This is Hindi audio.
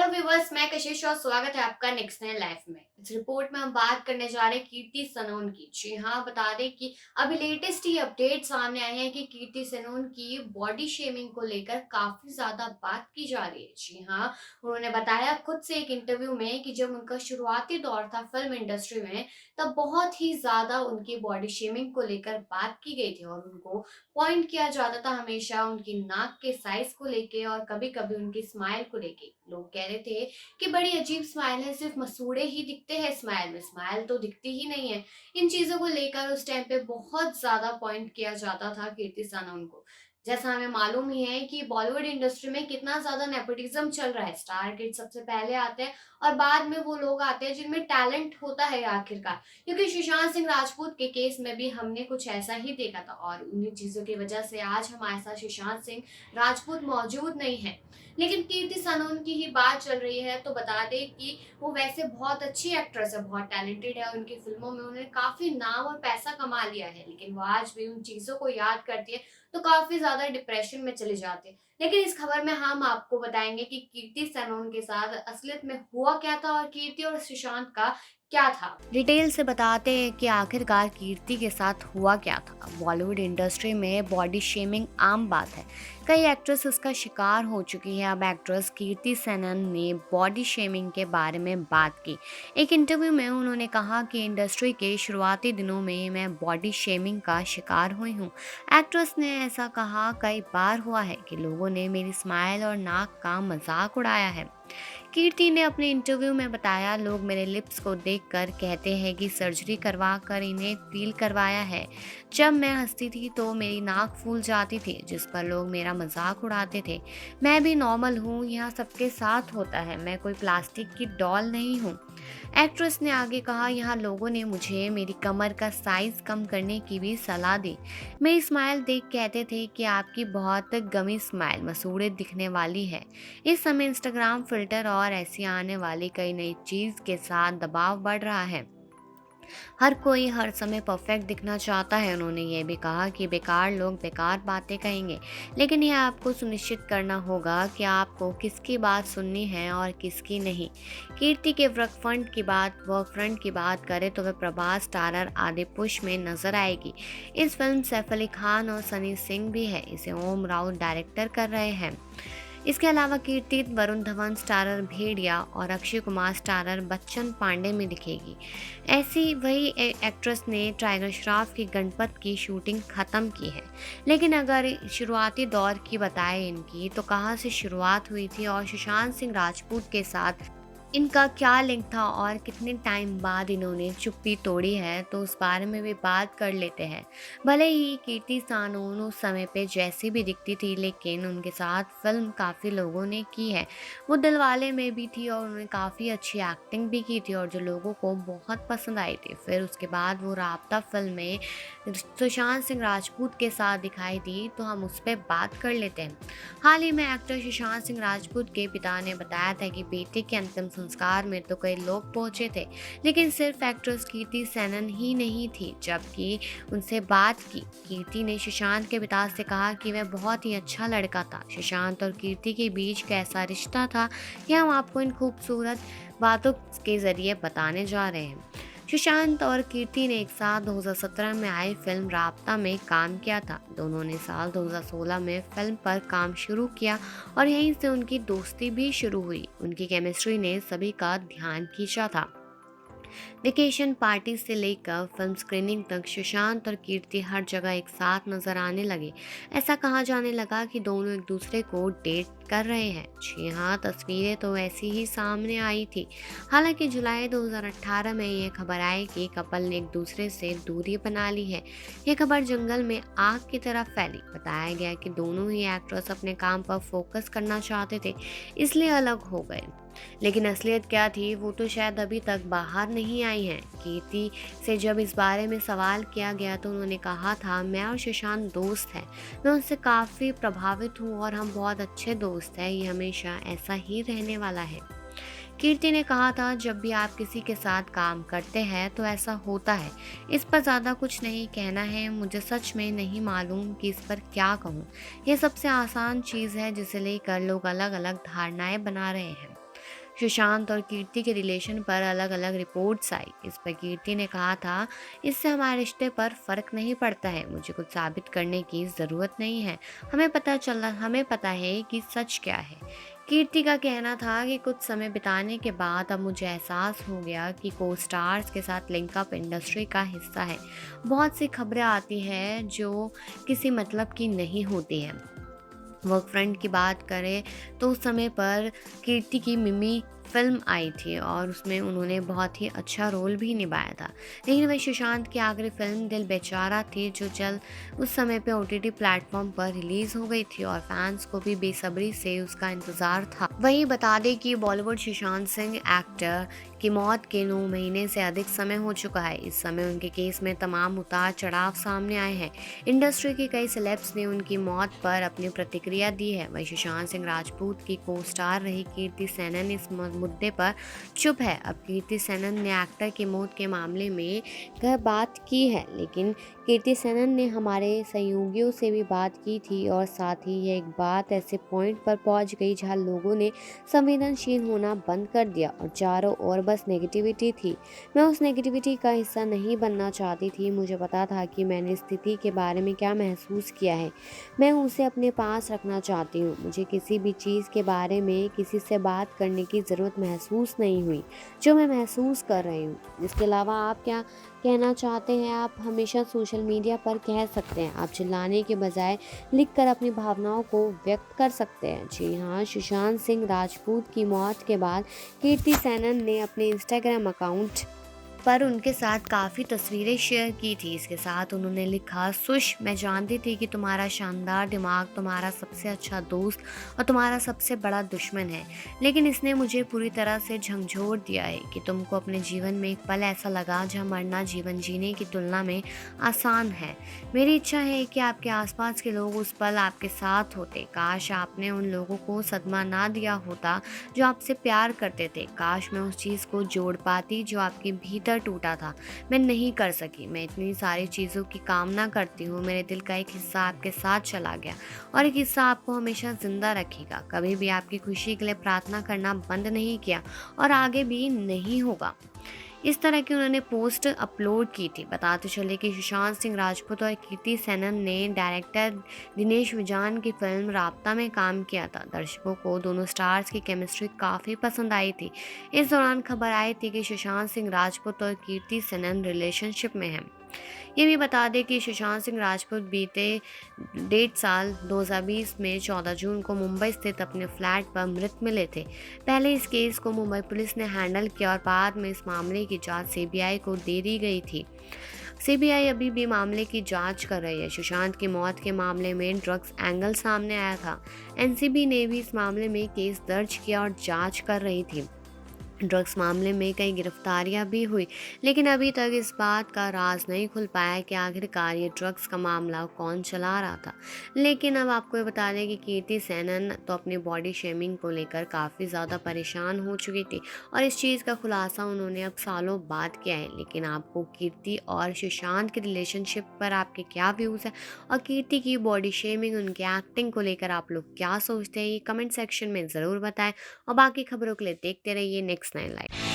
व्यूवर्स, मैं कशिश और स्वागत है आपका नेक्स्ट नए लाइफ में। इस रिपोर्ट में हम बात करने जा रहे हैं कीर्ति सनोन की। जी हाँ, बता दें कि अभी लेटेस्ट ही अपडेट सामने आए हैं कि कीर्ति सनोन की बॉडी शेमिंग को लेकर काफी ज्यादा बात की जा रही है। जी हाँ, उन्होंने बताया खुद से एक इंटरव्यू में कि जब उनका शुरुआती दौर था फिल्म इंडस्ट्री में, तब बहुत ही ज्यादा उनकी बॉडी शेमिंग को लेकर बात की गई थी और उनको पॉइंट किया जाता था हमेशा उनकी नाक के साइज को लेके और कभी कभी उनकी स्माइल को लेके। लोग कह रहे थे कि बड़ी अजीब स्माइल है, सिर्फ मसूड़े ही दिखते हैं स्माइल में, स्माइल तो दिखती ही नहीं है। इन चीजों को लेकर उस टाइम पे बहुत ज्यादा पॉइंट किया जाता था कीर्ति सनोन को। जैसा हमें मालूम ही है कि बॉलीवुड इंडस्ट्री में कितना ज्यादा नेपोटिज्म चल रहा है। स्टार किड सबसे पहले आते हैं और बाद में वो लोग आते हैं जिनमें टैलेंट होता है आखिरकार। क्योंकि सुशांत सिंह राजपूत के केस में भी हमने कुछ ऐसा ही देखा था और उन्हीं चीजों की वजह से आज हमारे साथ सुशांत सिंह राजपूत मौजूद नहीं है। लेकिन कीर्ति सनोन की ही बात चल रही है तो बता दें कि वो वैसे बहुत अच्छी एक्ट्रेस है, बहुत टैलेंटेड है। उनकी फिल्मों में उन्होंने काफी नाम और पैसा कमा लिया है, लेकिन वो आज भी उन चीजों को याद करती है तो काफी ज्यादा डिप्रेशन में चले जाते हैं। लेकिन इस खबर में हम आपको बताएंगे कि कीर्ति सनोन के साथ असलियत में हुआ क्या था और कीर्ति और सुशांत का क्या था। डिटेल से बताते हैं कि आखिरकार कीर्ति के साथ हुआ क्या था। बॉलीवुड इंडस्ट्री में बॉडी शेमिंग आम बात है, कई एक्ट्रेस इसका शिकार हो चुकी है। अब एक्ट्रेस कीर्ति सेनन ने बॉडी शेमिंग के बारे में बात की। एक इंटरव्यू में उन्होंने कहा कि इंडस्ट्री के शुरुआती दिनों में मैं बॉडी शेमिंग का शिकार हुई हूँ। एक्ट्रेस ने ऐसा कहा, कई बार हुआ है कि लोगों ने मेरी स्माइल और नाक का मजाक उड़ाया है। कीर्ति ने अपने इंटरव्यू में बताया, लोग मेरे लिप्स को देखकर कहते हैं कि सर्जरी करवा कर इन्हें फील करवाया है। जब मैं हंसती थी तो मेरी नाक फूल जाती थी, जिस पर लोग मेरा मजाक उड़ाते थे। मैं भी नॉर्मल हूँ, यह सबके साथ होता है, मैं कोई प्लास्टिक की डॉल नहीं हूँ। एक्ट्रेस ने आगे कहा, यहाँ लोगों ने मुझे मेरी कमर का साइज कम करने की भी सलाह दी। मेरी स्माइल देख कहते थे कि आपकी बहुत गमी स्माइल मसूड़े दिखने वाली है। इस समय इंस्टाग्राम फिल्टर और ऐसी आने वाली कई नई चीज के साथ दबाव बढ़ रहा है। हर कोई हर समय परफेक्ट दिखना चाहता है। उन्होंने ये भी कहा कि बेकार लोग बेकार बातें कहेंगे, लेकिन यह आपको सुनिश्चित करना होगा कि आपको किसकी बात सुननी है और किसकी नहीं। कीर्ति के वर्क फ्रंट की बात करें तो वह प्रभास, स्टारर आदि पुश में नजर आएगी। इस फिल्म सैफ अली खान और सनी सिंह भी है। इसे ओम राउत डायरेक्टर कर रहे हैं। इसके अलावा कीर्ति वरुण धवन स्टारर भेड़िया और अक्षय कुमार स्टारर बच्चन पांडे में दिखेगी। ऐसी वही एक्ट्रेस ने टाइगर श्रॉफ की गणपत की शूटिंग खत्म की है। लेकिन अगर शुरुआती दौर की बताएं इनकी, तो कहाँ से शुरुआत हुई थी और सुशांत सिंह राजपूत के साथ इनका क्या लिंक था और कितने टाइम बाद इन्होंने चुप्पी तोड़ी है, तो उस बारे में भी बात कर लेते हैं। भले ही कीर्ति सानोन उस समय पे जैसी भी दिखती थी, लेकिन उनके साथ फिल्म काफ़ी लोगों ने की है। वो दिलवाले में भी थी और उन्होंने काफ़ी अच्छी एक्टिंग भी की थी और जो लोगों को बहुत पसंद आई थी। फिर उसके बाद वो राब्ता फिल्म में सुशांत सिंह राजपूत के साथ दिखाई दी, तो हम उस पर बात कर लेते हैं। हाल ही में एक्टर सुशांत सिंह राजपूत के पिता ने बताया था कि बेटे के अंतिम संस्कार में तो कई लोग पहुंचे थे, लेकिन सिर्फ एक्ट्रेस कीर्ति सेनन ही नहीं थी। जबकि उनसे बात की, कीर्ति ने सुशांत के पिता से कहा कि वह बहुत ही अच्छा लड़का था। सुशांत और कीर्ति के बीच कैसा रिश्ता था, यह हम आपको इन खूबसूरत बातों के जरिए बताने जा रहे हैं। सुशांत और कीर्ति ने एक साथ 2017 में आई फिल्म राब्ता में काम किया था। दोनों ने साल 2016 में फिल्म पर काम शुरू किया और यहीं से उनकी दोस्ती भी शुरू हुई। उनकी केमिस्ट्री ने सभी का ध्यान खींचा था। वेकेशन पार्टी से लेकर फिल्म स्क्रीनिंग तक सुशांत और कीर्ति हर जगह एक साथ नजर आने लगे। ऐसा कहा जाने लगा कि दोनों एक दूसरे को डेट कर रहे हैं। जी हाँ, तस्वीरें तो ऐसी ही सामने आई थी। हालांकि जुलाई 2018 में यह खबर आई कि कपल ने एक दूसरे से दूरी बना ली है। यह खबर जंगल में आग की तरह फैली। बताया गया कि दोनों ही एक्ट्रेस अपने काम पर फोकस करना चाहते थे, इसलिए अलग हो गए। लेकिन असलियत क्या थी, वो तो शायद अभी तक बाहर नहीं आई है। कीर्ति से जब इस बारे में सवाल किया गया तो उन्होंने कहा था, मैं और सुशांत दोस्त हैं, मैं उनसे काफ़ी प्रभावित हूँ और हम बहुत अच्छे दोस्त हैं, ये हमेशा ऐसा ही रहने वाला है। कीर्ति ने कहा था, जब भी आप किसी के साथ काम करते हैं तो ऐसा होता है। इस पर ज़्यादा कुछ नहीं कहना है। मुझे सच में नहीं मालूम कि इस पर क्या कहूँ। यह सबसे आसान चीज़ है जिसे लेकर लोग अलग अलग धारणाएं बना रहे हैं। सुशांत और कीर्ति के रिलेशन पर अलग अलग रिपोर्ट्स आई। इस पर कीर्ति ने कहा था, इससे हमारे रिश्ते पर फर्क नहीं पड़ता है, मुझे कुछ साबित करने की ज़रूरत नहीं है, हमें पता है कि सच क्या है। कीर्ति का कहना था कि कुछ समय बिताने के बाद अब मुझे एहसास हो गया कि को स्टार्स के साथ लिंकअप इंडस्ट्री का हिस्सा है। बहुत सी खबरें आती हैं जो किसी मतलब की नहीं होती हैं। वर्क फ्रंट की बात करें तो उस समय पर कीर्ति की मिमी फिल्म आई थी और उसमें उन्होंने बहुत ही अच्छा रोल भी निभाया था। लेकिन वही सुशांत की आखिरी फिल्म दिल बेचारा थी, जो जल्द उस समय पे ओटीटी प्लेटफॉर्म पर रिलीज हो गई थी और फैंस को भी बेसब्री से उसका इंतजार था। वहीं बता दें कि बॉलीवुड सुशांत सिंह एक्टर की मौत के 9 महीने से अधिक समय हो चुका है। इस समय उनके केस में तमाम उतार चढ़ाव सामने आए हैं। इंडस्ट्री के कई सेलेब्स ने उनकी मौत पर अपनी प्रतिक्रिया दी है। वहीं सुशांत सिंह राजपूत की को स्टार रही कीर्ति सेनन इस मुद्दे पर चुप है। अब कीर्ति सेनन ने एक्टर की मौत के मामले में बात की है, लेकिन कीर्ति सेनन ने हमारे सहयोगियों से भी बात की थी और साथ ही यह एक बात ऐसे पॉइंट पर पहुंच गई जहां लोगों ने संवेदनशील होना बंद कर दिया और चारों ओर बस नेगेटिविटी थी। मैं उस नेगेटिविटी का हिस्सा नहीं बनना चाहती थी। मुझे पता था कि मैंने स्थिति के बारे में क्या महसूस किया है, मैं उसे अपने पास रखना चाहती हूँ। मुझे किसी भी चीज़ के बारे में किसी से बात करने की ज़रूरत महसूस नहीं हुई जो मैं महसूस कर रही हूँ। इसके अलावा आप क्या कहना चाहते हैं, आप हमेशा सोशल मीडिया पर कह सकते हैं। आप चिल्लाने के बजाय लिखकर अपनी भावनाओं को व्यक्त कर सकते हैं। जी हाँ, सुशांत सिंह राजपूत की मौत के बाद कीर्ति सेनन ने अपने इंस्टाग्राम अकाउंट पर उनके साथ काफ़ी तस्वीरें शेयर की थी। इसके साथ उन्होंने लिखा, सुश, मैं जानती थी कि तुम्हारा शानदार दिमाग तुम्हारा सबसे अच्छा दोस्त और तुम्हारा सबसे बड़ा दुश्मन है, लेकिन इसने मुझे पूरी तरह से झंझोर दिया है कि तुमको अपने जीवन में एक पल ऐसा लगा जहाँ मरना जीवन जीने की तुलना में आसान है। मेरी इच्छा है कि आपके आसपास के लोग उस पल आपके साथ होते। काश आपने उन लोगों को सदमा ना दिया होता जो आपसे प्यार करते थे। काश मैं उस चीज़ को जोड़ पाती जो आपके भीतर टूटा था। मैं नहीं कर सकी। मैं इतनी सारी चीज़ों की कामना करती हूँ। मेरे दिल का एक हिस्सा आपके साथ चला गया और एक हिस्सा आपको हमेशा जिंदा रखेगा। कभी भी आपकी खुशी के लिए प्रार्थना करना बंद नहीं किया और आगे भी नहीं होगा। इस तरह की उन्होंने पोस्ट अपलोड की थी। बताते चले कि सुशांत सिंह राजपूत और कीर्ति सेनन ने डायरेक्टर दिनेश विजान की फिल्म राब्ता में काम किया था। दर्शकों को दोनों स्टार्स की केमिस्ट्री काफ़ी पसंद आई थी। इस दौरान खबर आई थी कि सुशांत सिंह राजपूत और कीर्ति सेनन रिलेशनशिप में हैं। ये भी बता दें कि सुशांत सिंह राजपूत बीते 1.5 साल 2020 में 14 जून को मुंबई स्थित अपने फ्लैट पर मृत मिले थे। पहले इस केस को मुंबई पुलिस ने हैंडल किया और बाद में इस मामले की जांच सीबीआई को दे दी गई थी। सीबीआई अभी भी मामले की जांच कर रही है। सुशांत की मौत के मामले में ड्रग्स एंगल सामने आया था। एनसीबी ने भी इस मामले में केस दर्ज किया और जांच कर रही थी। ड्रग्स मामले में कई गिरफ्तारियां भी हुई, लेकिन अभी तक इस बात का राज नहीं खुल पाया कि आखिरकार ये ड्रग्स का मामला कौन चला रहा था। लेकिन अब आपको ये बता दें कि कीर्ति सेनन तो अपनी बॉडी शेमिंग को लेकर काफ़ी ज़्यादा परेशान हो चुकी थी और इस चीज़ का खुलासा उन्होंने अब सालों बाद किया है। लेकिन आपको कीर्ति और सुशांत की रिलेशनशिप पर आपके क्या व्यूज़ हैं और कीर्ति की बॉडी शेमिंग, उनकी एक्टिंग को लेकर आप लोग क्या सोचते हैं, ये कमेंट सेक्शन में ज़रूर बताएं और बाकी खबरों के लिए देखते रहिए नेक्स्ट 9 लाइव।